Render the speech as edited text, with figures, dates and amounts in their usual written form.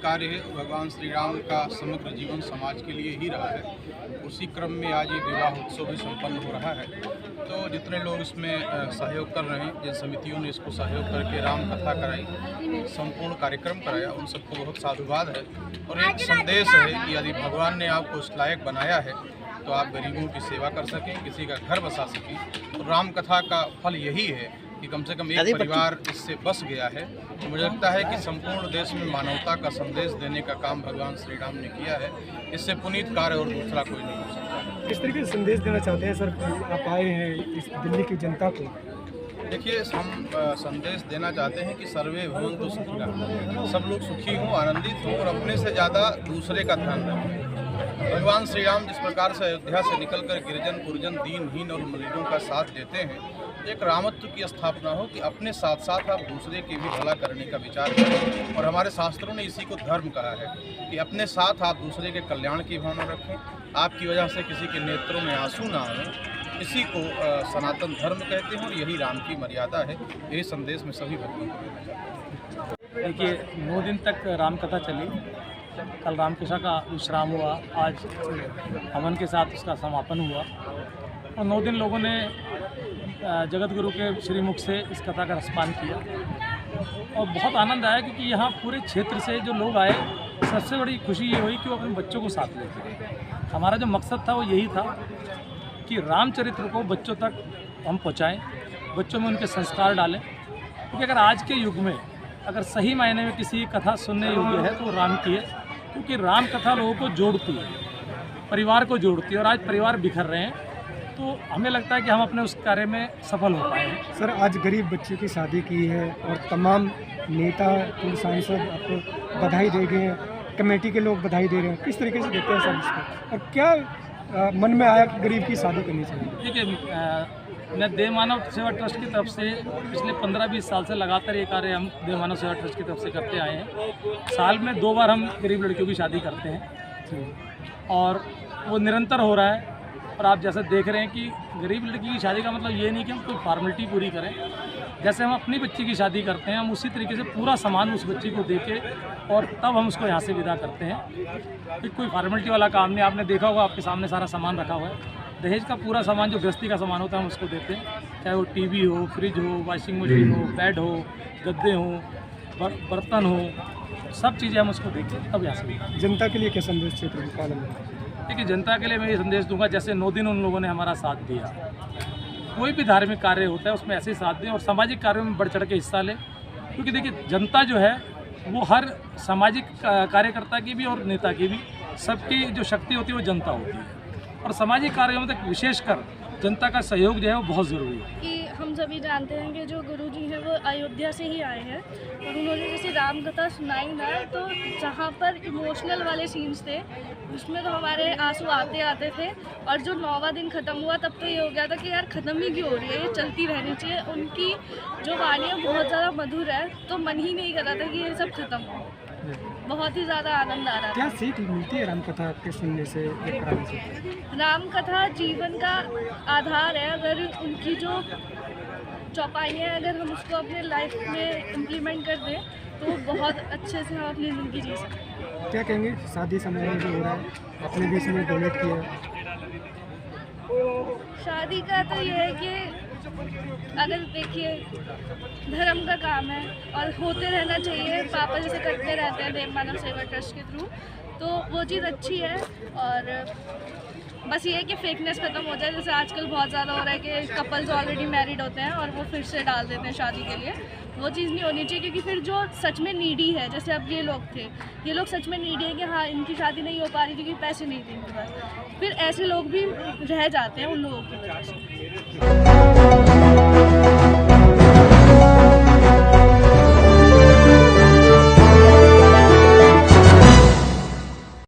कार्य है भगवान श्री राम का समग्र जीवन समाज के लिए ही रहा है। उसी क्रम में आज ये विवाह उत्सव भी संपन्न हो रहा है। तो जितने लोग इसमें सहयोग कर रहे हैं, जिन समितियों ने इसको सहयोग करके राम कथा कराई, संपूर्ण कार्यक्रम कराया, उन सबको बहुत साधुवाद है। और एक संदेश है कि यदि भगवान ने आपको उस लायक बनाया है तो आप गरीबों की सेवा कर सकें, किसी का घर बसा सकें। तो राम कथा का फल यही है कि कम से कम एक परिवार इससे बस गया है। तो मुझे लगता है कि संपूर्ण देश में मानवता का संदेश देने का काम भगवान श्री राम ने किया है। इससे पुनीत कार्य और दूसरा कोई नहीं हो सकता। किस तरीके से संदेश देना चाहते हैं सर, आप आए हैं इस दिल्ली की जनता को? देखिए, हम संदेश देना चाहते हैं कि सर्वे भवन्तु सुखिनः, सब लोग सुखी हों, आनंदित हों और अपने से ज़्यादा दूसरे का ध्यान रखें। भगवान श्री राम जिस प्रकार से अयोध्या से निकलकर गिरिजन पुरजन दीनहीन और मरीजों का साथ देते हैं, एक रामत्व की स्थापना हो कि अपने साथ साथ आप दूसरे के भी भला करने का विचार करें। और हमारे शास्त्रों ने इसी को धर्म कहा है कि अपने साथ आप दूसरे के कल्याण की भावना रखें। आपकी वजह से किसी के नेत्रों में आंसू ना आए, इसी को सनातन धर्म कहते हैं और यही राम की मर्यादा है। यही संदेश में सभी भक्तों को देना चाहते हैं। देखिए, 9 दिन तक रामकथा चली। कल रामकथा का विश्राम हुआ, आज हवन के साथ उसका समापन हुआ और 9 दिन लोगों ने जगत गुरु के श्रीमुख से इस कथा का रसपान किया और बहुत आनंद आया, क्योंकि यहाँ पूरे क्षेत्र से जो लोग आए, सबसे बड़ी खुशी ये हुई कि वो अपने बच्चों को साथ लेके गए। हमारा जो मकसद था वो यही था कि रामचरित्र को बच्चों तक हम पहुँचाएँ, बच्चों में उनके संस्कार डालें। क्योंकि अगर आज के युग में अगर सही मायने में किसी कथा सुनने योग्य है तो वो राम की है, क्योंकि राम कथा लोगों को जोड़ती है, परिवार को जोड़ती है। और आज परिवार बिखर रहे हैं, तो हमें लगता है कि हम अपने उस कार्य में सफल हो पाए हैं। सर, आज गरीब बच्चे की शादी की है और तमाम नेता पूर्व सांसद आपको बधाई दे गए हैं, कमेटी के लोग बधाई दे रहे हैं, किस तरीके से देखते हैं सर इसको, और क्या मन में आया कि गरीब की शादी करनी चाहिए? देखिए, मैं देव मानव सेवा ट्रस्ट की तरफ से पिछले 15-20 साल से लगातार ये कार्य हम देव मानव सेवा ट्रस्ट की तरफ से करते आए हैं। साल में 2 बार हम गरीब लड़कियों की शादी करते हैं और वो निरंतर हो रहा है। और आप जैसे देख रहे हैं कि गरीब लड़की की शादी का मतलब ये नहीं कि हम कोई फॉर्मेलिटी पूरी करें। जैसे हम अपनी बच्ची की शादी करते हैं, हम उसी तरीके से पूरा सामान उस बच्ची को देके और तब हम उसको यहाँ से विदा करते हैं। फिर कोई फॉर्मेलिटी वाला काम नहीं। आपने देखा होगा, आपके सामने सारा सामान रखा हुआ है। दहेज का पूरा सामान जो गृहस्थी का सामान होता है हम उसको देते हैं, चाहे वो टीवी हो, फ्रिज हो, वॉशिंग मशीन हो, बेड हो, गद्दे हो, बर्तन हो, सब चीज़ें हम उसको देते हैं। तब यहाँ से जनता के लिए क्या संदेश क्षेत्र में पालन है? देखिए, जनता के लिए मैं ये संदेश दूंगा, जैसे 9 दिन उन लोगों ने हमारा साथ दिया, कोई भी धार्मिक कार्य होता है उसमें ऐसे ही साथ दें और सामाजिक कार्यों में बढ़ चढ़ के हिस्सा लें। क्योंकि देखिए, जनता जो है वो हर सामाजिक कार्यकर्ता की भी और नेता की भी, सबकी जो शक्ति होती है वो जनता होती है। और सामाजिक कार्यों में तो विशेषकर जनता का सहयोग जो है वो बहुत ज़रूरी है। कि हम सभी जानते हैं कि जो गुरुजी हैं वो अयोध्या से ही आए हैं और उन्होंने जैसे राम कथा सुनाई ना, तो जहाँ पर इमोशनल वाले सीन्स थे उसमें तो हमारे आंसू आते आते थे। और जो 9वां दिन ख़त्म हुआ तब तो ये हो गया था कि यार ख़त्म ही क्यों हो रही है, ये चलती रहनी चाहिए। उनकी जो वाणी है बहुत ज़्यादा मधुर है, तो मन ही नहीं कर रहा था कि ये सब ख़त्म हो। बहुत ही ज़्यादा आनंद आ रहा क्या था। सीख मिलती है राम कथा के सुनने से, कराने से? राम कथा जीवन का आधार है। अगर उनकी जो चौपाइयाँ अगर हम उसको अपने लाइफ में इम्प्लीमेंट कर दें तो बहुत अच्छे से हम अपनी ज़िंदगी जी सकते हैं। क्या कहेंगे, शादी समारोह जो हो रहा है अपने बीच में डोनेट किया? शादी का तो ये है कि अगर देखिए, धर्म का काम है और होते रहना चाहिए। पापा जैसे करते रहते हैं देव मानव सेवा ट्रस्ट के थ्रू, तो वो चीज़ अच्छी है। और बस ये है कि फेकनेस ख़त्म हो जाए। जैसे आजकल बहुत ज़्यादा हो रहा है कि कपल्स ऑलरेडी मैरिड होते हैं और वो फिर से डाल देते हैं शादी के लिए। वो चीज़ नहीं होनी चाहिए, क्योंकि फिर जो सच में नीडी है, जैसे अब ये लोग थे, ये लोग सच में नीडी है कि हाँ इनकी शादी नहीं हो पा रही थी क्योंकि पैसे नहीं थे इनके पास, फिर ऐसे लोग भी रह जाते हैं उन लोगों की वजह से।